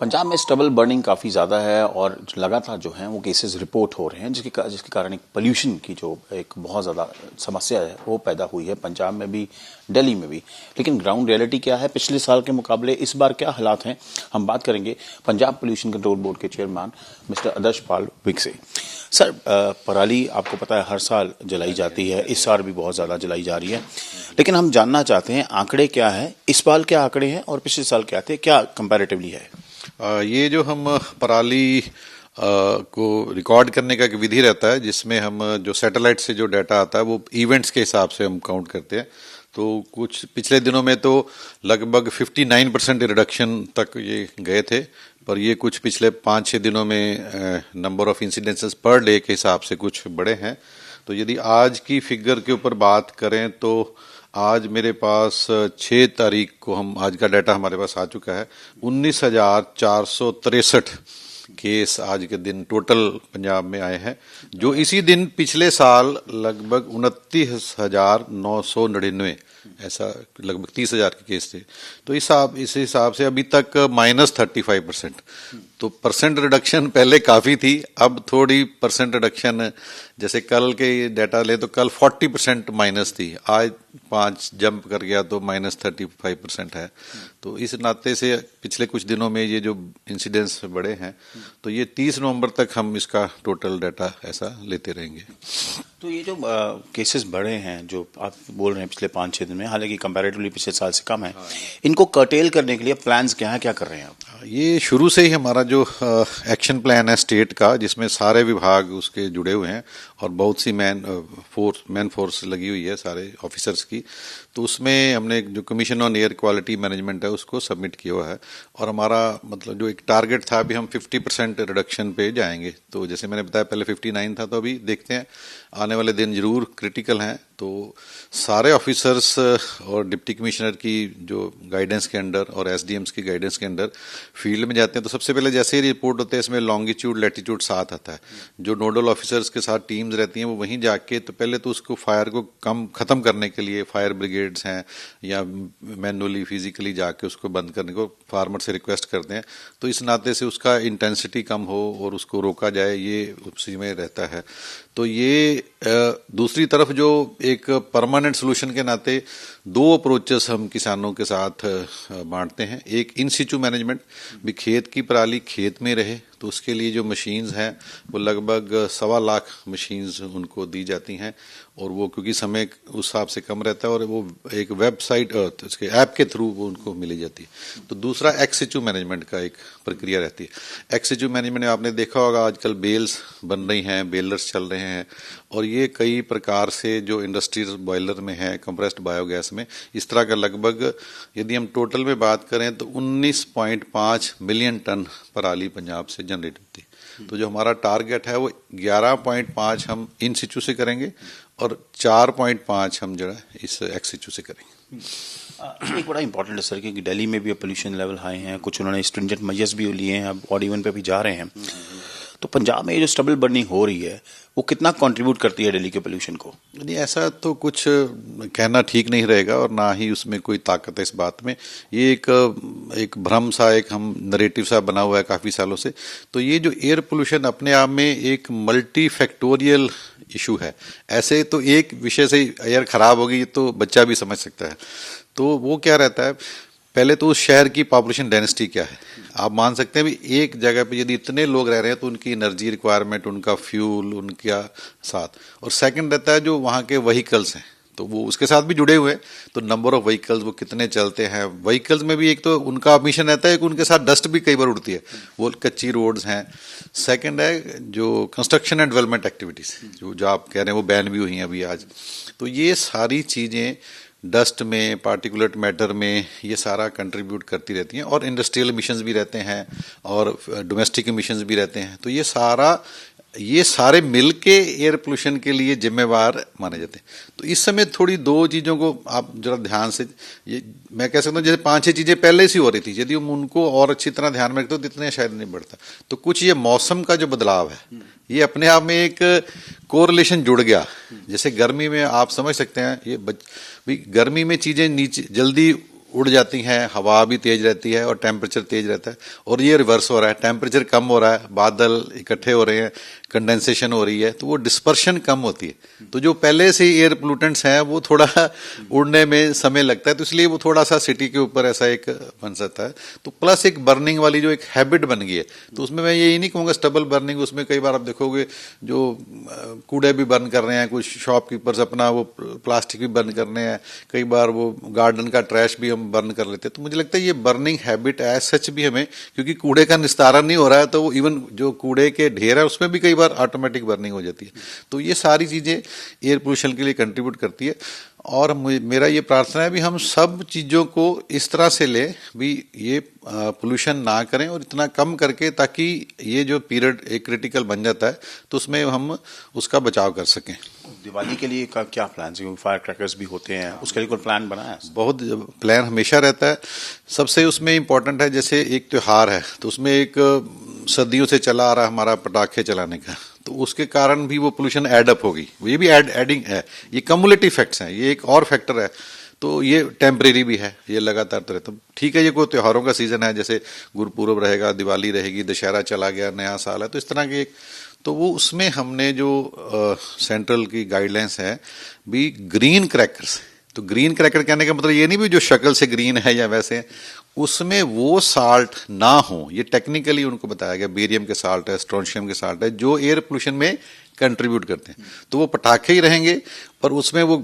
पंजाब में stubble burning काफ़ी ज़्यादा है और लगातार जो हैं वो केसेस रिपोर्ट हो रहे हैं जिसके कारण एक पोल्यूशन की जो एक बहुत ज़्यादा समस्या है वो पैदा हुई है पंजाब में भी, दिल्ली में भी। लेकिन ग्राउंड रियलिटी क्या है, पिछले साल के मुकाबले इस बार क्या हालात हैं, हम बात करेंगे पंजाब पोल्यूशन कंट्रोल बोर्ड के चेयरमैन मिस्टर आदर्श पाल विक से। सर, पराली आपको पता है हर साल जलाई जाती है, इस साल भी बहुत ज़्यादा जलाई जा रही है, लेकिन हम जानना चाहते हैं आंकड़े क्या है, इस साल क्या आंकड़े हैं और पिछले साल क्या थे, क्या कंपैरेटिवली है? ये जो हम पराली को रिकॉर्ड करने का एक विधि रहता है जिसमें हम जो सैटेलाइट से जो डाटा आता है वो इवेंट्स के हिसाब से हम काउंट करते हैं। तो कुछ पिछले दिनों में तो लगभग 59% रिडक्शन तक ये गए थे, पर ये कुछ पिछले 5-6 दिनों में number of incidences per day के हिसाब से कुछ बड़े हैं। तो यदि आज की फिगर के ऊपर बात करें तो आज मेरे पास 6 तारीख को आज का डाटा हमारे पास आ चुका है। 19,463 केस आज के दिन टोटल पंजाब में आए हैं, जो इसी दिन पिछले साल लगभग 29,999 ऐसा लगभग 30,000 के केस थे। तो इस हिसाब से अभी तक -35%। तो परसेंट रिडक्शन पहले काफी थी, अब थोड़ी परसेंट रिडक्शन, जैसे कल के डाटा ले तो कल 40% माइनस थी, आज 5 जंप कर गया तो -35% है। तो इस नाते से पिछले कुछ दिनों में ये जो इंसिडेंट्स बड़े हैं, तो ये 30 नवंबर तक हम इसका टोटल डाटा ऐसा लेते रहेंगे। तो ये जो केसेस बढ़े हैं जो आप बोल रहे हैं पिछले 5-6 दिन में, हालांकि कंपैरेटिवली पिछले साल से कम है, इनको कर्टेल करने के लिए प्लान्स क्या है, क्या कर रहे हैं आप? ये शुरू से ही हमारा जो एक्शन प्लान है स्टेट का, जिसमें सारे विभाग उसके जुड़े हुए हैं और बहुत सी मैन फोर्स लगी हुई है सारे ऑफिसर्स की। तो उसमें हमने जो commission on air quality management है उसको सबमिट किया हुआ है और हमारा मतलब जो एक टारगेट था, अभी हम 50% रिडक्शन पे जाएंगे। तो जैसे मैंने बताया पहले 59 था, तो अभी देखते हैं, आने वाले दिन जरूर क्रिटिकल हैं। तो सारे ऑफिसर्स और डिप्टी कमिश्नर की जो गाइडेंस के अंडर और एसडीएम्स की गाइडेंस के अंडर फील्ड में जाते हैं। तो सबसे पहले जैसे ही रिपोर्ट होते हैं इसमें लॉन्गिट्यूड लैटिट्यूड साथ आता है, जो नोडल ऑफिसर्स के साथ टीम्स रहती हैं वो वहीं जाके तो पहले तो उसको फायर को खत्म करने के लिए फायर ब्रिगेड्स हैं या मैनुअली फिजिकली जाके उसको बंद करने को फार्मर से रिक्वेस्ट करते हैं। तो इस नाते से उसका इंटेंसिटी कम हो और उसको रोका जाए, ये उसी में रहता है। तो ये दूसरी तरफ जो एक परमानेंट सोल्यूशन के नाते 2 अप्रोचेस हम किसानों के साथ बांटते हैं। एक इन सिचू मैनेजमेंट, भी खेत की पराली खेत में रहे, तो उसके लिए जो मशीन्स हैं वो लगभग 1.25 लाख मशीन्स उनको दी जाती हैं और वो क्योंकि समय उस हिसाब से कम रहता है और वो एक वेबसाइट उसके ऐप के थ्रू वो उनको मिली जाती है। तो दूसरा एक्स-सिचू मैनेजमेंट का एक प्रक्रिया रहती है। एक्स-सिचू मैनेजमेंट में आपने देखा होगा आजकल बेल्स बन रही हैं, बेलर्स चल रहे हैं और ये कई प्रकार से जो इंडस्ट्रीज बॉयलर में है, कंप्रेस्ड बायोगैस में, इस तरह का लगभग यदि हम टोटल में बात करें तो 19.5 मिलियन टन पराली पंजाब से जनरेट होती है। तो जो हमारा टारगेट है वो 11.5 हम इन सिचू से करेंगे और 4.5 हम जो है इस एक्स सिचू से करेंगे। एक बड़ा इंपॉर्टेंट है सर कि दिल्ली में भी पोल्यूशन लेवल हाई हैं, कुछ उन्होंने स्ट्रिंजेंट मेजर्स भी लिए हैं, अब ऑड इवन पे भी जा रहे हैं। तो पंजाब में ये जो स्टबल बर्निंग हो रही है वो कितना कंट्रीब्यूट करती है दिल्ली के पोल्यूशन को? नहीं, ऐसा तो कुछ कहना ठीक नहीं रहेगा और ना ही उसमें कोई ताकत है इस बात में। ये एक भ्रम सा, एक हम नरेटिव सा बना हुआ है काफी सालों से। तो ये जो एयर पोल्यूशन अपने आप में एक मल्टी फैक्टोरियल इशू है। ऐसे तो एक विषय से एयर खराब होगी तो बच्चा भी समझ सकता है। तो वो क्या रहता है, पहले तो उस शहर की पॉपुलेशन डेंसिटी क्या है। आप मान सकते हैं भी एक जगह पे यदि इतने लोग रह रहे हैं तो उनकी एनर्जी रिक्वायरमेंट, उनका फ्यूल, उनका साथ, और सेकंड रहता है जो वहाँ के व्हीकल्स हैं तो वो उसके साथ भी जुड़े हुए हैं। तो नंबर ऑफ व्हीकल्स वो कितने चलते हैं, व्हीकल्स में भी एक तो उनका मिशन रहता है कि उनके साथ डस्ट भी कई बार उड़ती है, वो कच्ची रोड्स हैं। सेकंड है जो कंस्ट्रक्शन एंड डेवलपमेंट एक्टिविटीज जो आप कह रहे हैं वो बैन भी हुई हैं अभी आज। तो ये सारी चीजें डस्ट में, पार्टिकुलेट मैटर में, ये सारा कंट्रीब्यूट करती रहती हैं और इंडस्ट्रियल इमिशंस भी रहते हैं और डोमेस्टिक इमिशंस भी रहते हैं। तो ये सारे मिलके एयर पोल्यूशन के लिए जिम्मेवार माने जाते हैं। तो इस समय थोड़ी 2 चीजों को आप जरा ध्यान से, ये मैं कह सकता हूँ जैसे 5-6 चीजें पहले से हो रही थी, यदि हम उनको और अच्छी तरह ध्यान में रखते तो इतने शायद नहीं बढ़ता। तो कुछ ये मौसम का जो बदलाव है ये अपने आप में एक कोरिलेशन जुड़ गया। जैसे गर्मी में आप समझ सकते हैं, ये गर्मी में चीजें नीचे जल्दी उड़ जाती हैं, हवा भी तेज रहती है और टेम्परेचर तेज रहता है। और ये रिवर्स हो रहा है, टेम्परेचर कम हो रहा है, बादल इकट्ठे हो रहे हैं, कंडेंसेशन हो रही है, तो वो डिस्पर्शन कम होती है। तो जो पहले से एयर पोल्यूटेंट्स हैं वो थोड़ा उड़ने में समय लगता है, तो इसलिए वो थोड़ा सा सिटी के ऊपर ऐसा एक बन सकता है। तो प्लस एक बर्निंग वाली जो एक हैबिट बन गई है, तो उसमें मैं यही नहीं कहूँगा स्टबल बर्निंग, उसमें कई बार आप देखोगे जो कूड़े भी बर्न कर रहे हैं, कुछ शॉपकीपर्स अपना वो प्लास्टिक भी बर्न कर रहे हैं, कई बार वो गार्डन का ट्रैश भी हम बर्न कर लेते हैं। तो मुझे लगता है ये बर्निंग हैबिट एज सच भी हमें, क्योंकि कूड़े का निस्तारण नहीं हो रहा है, तो वो इवन जो कूड़े के ढेर है उसमें भी कई बार ऑटोमेटिक बर्निंग हो जाती है। तो ये सारी चीज़ें एयर पोल्यूशन के लिए कंट्रीब्यूट करती है। और मेरा ये प्रार्थना है भी हम सब चीज़ों को इस तरह से लें भी ये पोल्यूशन ना करें और इतना कम करके, ताकि ये जो पीरियड एक क्रिटिकल बन जाता है तो उसमें हम उसका बचाव कर सकें। दिवाली के लिए का क्या प्लान है? फायर क्रैकर्स भी होते हैं, उसके लिए कोई प्लान बना है? बहुत प्लान हमेशा रहता है। सबसे उसमें इम्पोर्टेंट है, जैसे एक त्योहार है तो उसमें एक सदियों से चला आ रहा हमारा पटाखे चलाने का, तो उसके कारण भी वो पोल्यूशन एडअप होगी। ये भी एडिंग है, ये कम्युलेटिव फैक्ट्स हैं, ये एक और फैक्टर है। तो ये टेम्परेरी भी है, ये लगातार तो रहता। ठीक है, ये कोई त्योहारों का सीजन है, जैसे गुरुपुरब रहेगा, दिवाली रहेगी, दशहरा चला गया, नया साल है, तो इस तरह के तो वो उसमें हमने जो सेंट्रल की गाइडलाइंस है भी ग्रीन क्रैकर्स। तो ग्रीन क्रैकर कहने का मतलब ये नहीं भी जो शक्ल से ग्रीन है या वैसे है, उसमें वो साल्ट ना हो। ये टेक्निकली उनको बताया गया, बेरियम के साल्ट है, स्ट्रोंशियम के साल्ट है, जो एयर पोल्यूशन में कंट्रीब्यूट करते हैं। तो वो पटाखे ही रहेंगे पर उसमें वो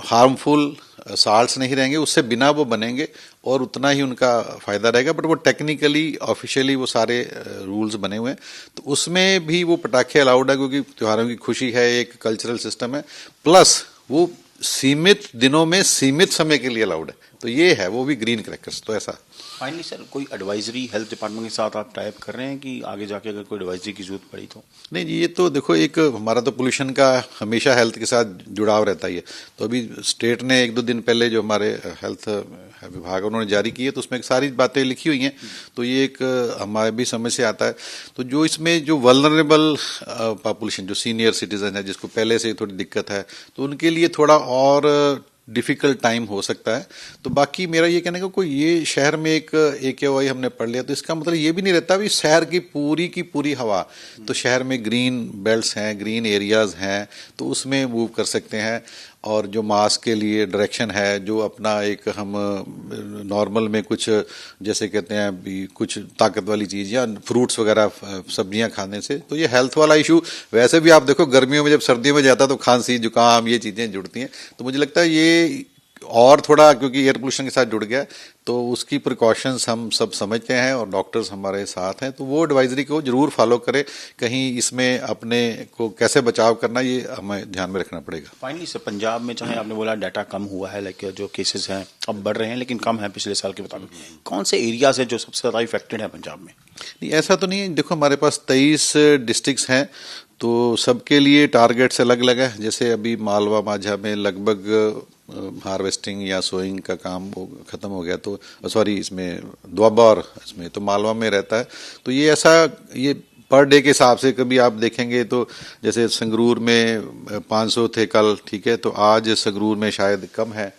हार्मफुल साल्ट्स नहीं रहेंगे, उससे बिना वो बनेंगे और उतना ही उनका फायदा रहेगा। बट वो टेक्निकली ऑफिशियली वो सारे रूल्स बने हुए हैं, तो उसमें भी वो पटाखे अलाउड है, क्योंकि त्योहारों की खुशी है, एक कल्चरल सिस्टम है। प्लस वो सीमित दिनों में सीमित समय के लिए अलाउड है, तो ये है वो भी ग्रीन क्रैकर्स। तो ऐसा फाइनली सर, कोई एडवाइजरी हेल्थ डिपार्टमेंट के साथ आप टाइप कर रहे हैं कि आगे जाके अगर कोई एडवाइजरी की जरूरत पड़ी तो? नहीं जी, ये तो देखो एक हमारा तो पोल्यूशन का हमेशा हेल्थ के साथ जुड़ाव रहता ही है। तो अभी स्टेट ने 1-2 दिन पहले जो हमारे हेल्थ विभाग उन्होंने जारी की है, तो उसमें सारी बातें लिखी हुई हैं। तो ये एक हमारे भी समझ से आता है। तो जो इसमें जो वल्नरेबल पॉपुलेशन, जो सीनियर सिटीजन है, जिसको पहले से थोड़ी दिक्कत है, तो उनके लिए थोड़ा और डिफिकल्ट टाइम हो सकता है। तो बाकी मेरा ये कहने का, कोई ये शहर में एक AQI हमने पढ़ लिया, तो इसका मतलब ये भी नहीं रहता भी शहर की पूरी हवा, तो शहर में ग्रीन बेल्ट्स हैं, ग्रीन एरियाज हैं, तो उसमें मूव कर सकते हैं। और जो मास के लिए डायरेक्शन है, जो अपना एक हम नॉर्मल में कुछ जैसे कहते हैं भी कुछ ताकत वाली चीज़ या फ्रूट्स वगैरह सब्जियां खाने से, तो ये हेल्थ वाला इशू वैसे भी आप देखो गर्मियों में जब सर्दियों में जाता है तो खांसी जुकाम ये चीज़ें जुड़ती हैं। तो मुझे लगता है ये और थोड़ा, क्योंकि एयर पोल्यूशन के साथ जुड़ गया, तो उसकी प्रिकॉशंस हम सब समझते हैं और डॉक्टर्स हमारे साथ हैं, तो वो एडवाइजरी को जरूर फॉलो करें। कहीं इसमें अपने को कैसे बचाव करना, ये हमें ध्यान में रखना पड़ेगा। फाइनली सर, पंजाब में चाहे आपने बोला डाटा कम हुआ है, लाइक जो केसेस हैं अब बढ़ रहे हैं, लेकिन कम है पिछले साल के मुताबिक, कौन से एरियाज हैं जो सबसे ज़्यादा इफेक्टेड है पंजाब में? नहीं, ऐसा तो नहीं है। देखो हमारे पास 23 डिस्ट्रिक्ट्स हैं, तो सबके लिए टारगेट्स अलग अलग है। जैसे अभी मालवा माझा में लगभग हार्वेस्टिंग या सोइंग का काम खत्म हो गया, तो सॉरी इसमें दोआबा और इसमें तो मालवा में रहता है। तो ये ऐसा ये पर डे के हिसाब से कभी आप देखेंगे तो जैसे संगरूर में 500 थे कल, ठीक है, तो आज संगरूर में शायद कम है,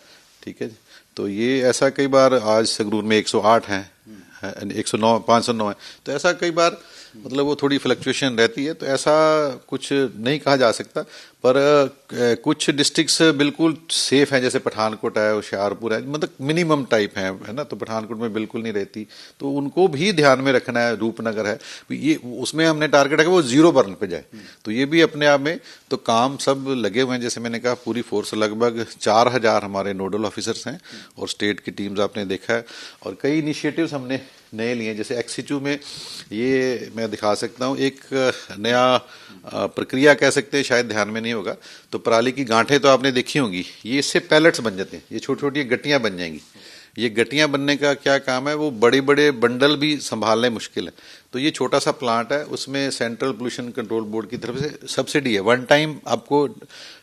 ठीक है। तो ये ऐसा कई बार आज संगरूर में 108 हैं, 109 509 है। तो ऐसा कई बार मतलब वो थोड़ी फ्लक्चुएशन रहती है, तो ऐसा कुछ नहीं कहा जा सकता। पर कुछ डिस्ट्रिक्ट्स बिल्कुल सेफ हैं, जैसे पठानकोट है, होशियारपुर है, मतलब मिनिमम टाइप है ना, तो पठानकोट में बिल्कुल नहीं रहती, तो उनको भी ध्यान में रखना है। रूपनगर है, ये उसमें हमने टारगेट है कि वो 0 बर्न पे जाए, तो ये भी अपने आप में तो काम सब लगे हुए हैं। जैसे मैंने कहा पूरी फोर्स, लगभग 4000 हमारे नोडल ऑफिसर्स हैं और स्टेट की टीम्स आपने देखा है, और कई इनिशिएटिव्स हमने नए लिए। जैसे एक्सीचू में ये मैं दिखा सकता हूँ, एक नया प्रक्रिया कह सकते हैं, शायद ध्यान में नहीं होगा, तो पराली की गांठें तो आपने देखी होंगी, ये इससे पैलेट्स बन जाते हैं, ये छोटी छोटी गट्टियां बन जाएंगी। ये गट्टियां बनने का क्या काम है, वो बड़े बड़े बंडल भी संभालने मुश्किल है। तो ये छोटा सा प्लांट है, उसमें सेंट्रल पोल्यूशन कंट्रोल बोर्ड की तरफ से सब्सिडी है। वन टाइम आपको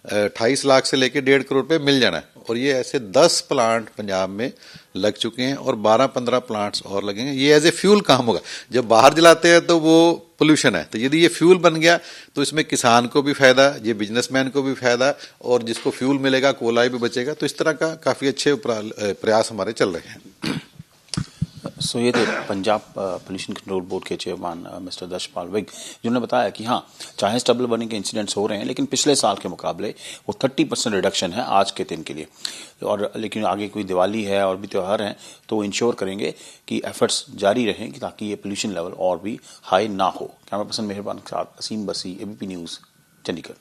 28 लाख से लेकर 1.5 करोड़ रुपए मिल जाना है, और ये ऐसे 10 प्लांट पंजाब में लग चुके हैं और 12-15 प्लांट्स और लगेंगे। ये एज ए फ्यूल काम होगा, जब बाहर जलाते हैं तो वो पोल्यूशन है। तो यदि ये फ्यूल बन गया तो इसमें किसान को भी फायदा, ये बिजनेसमैन को भी फायदा, और जिसको फ्यूल मिलेगा कोयला भी बचेगा। तो इस तरह का काफी अच्छे प्रयास हमारे चल रहे हैं। सो ये थे पंजाब पोल्यूशन कंट्रोल बोर्ड के चेयरमैन मिस्टर दर्शपाल विग, जिन्होंने बताया कि हाँ, चाहे स्टबल बर्निंग के इंसिडेंट्स हो रहे हैं, लेकिन पिछले साल के मुकाबले वो 30% रिडक्शन है आज के दिन के लिए। और लेकिन आगे कोई दिवाली है और भी त्यौहार हैं, तो वो इंश्योर करेंगे कि एफर्ट्स जारी रहें ताकि ये पोल्यूशन लेवल और भी हाई ना हो। कैमरा पर्सन मेहरबान के साथ असीम बसी, ABP न्यूज़, चंडीगढ़।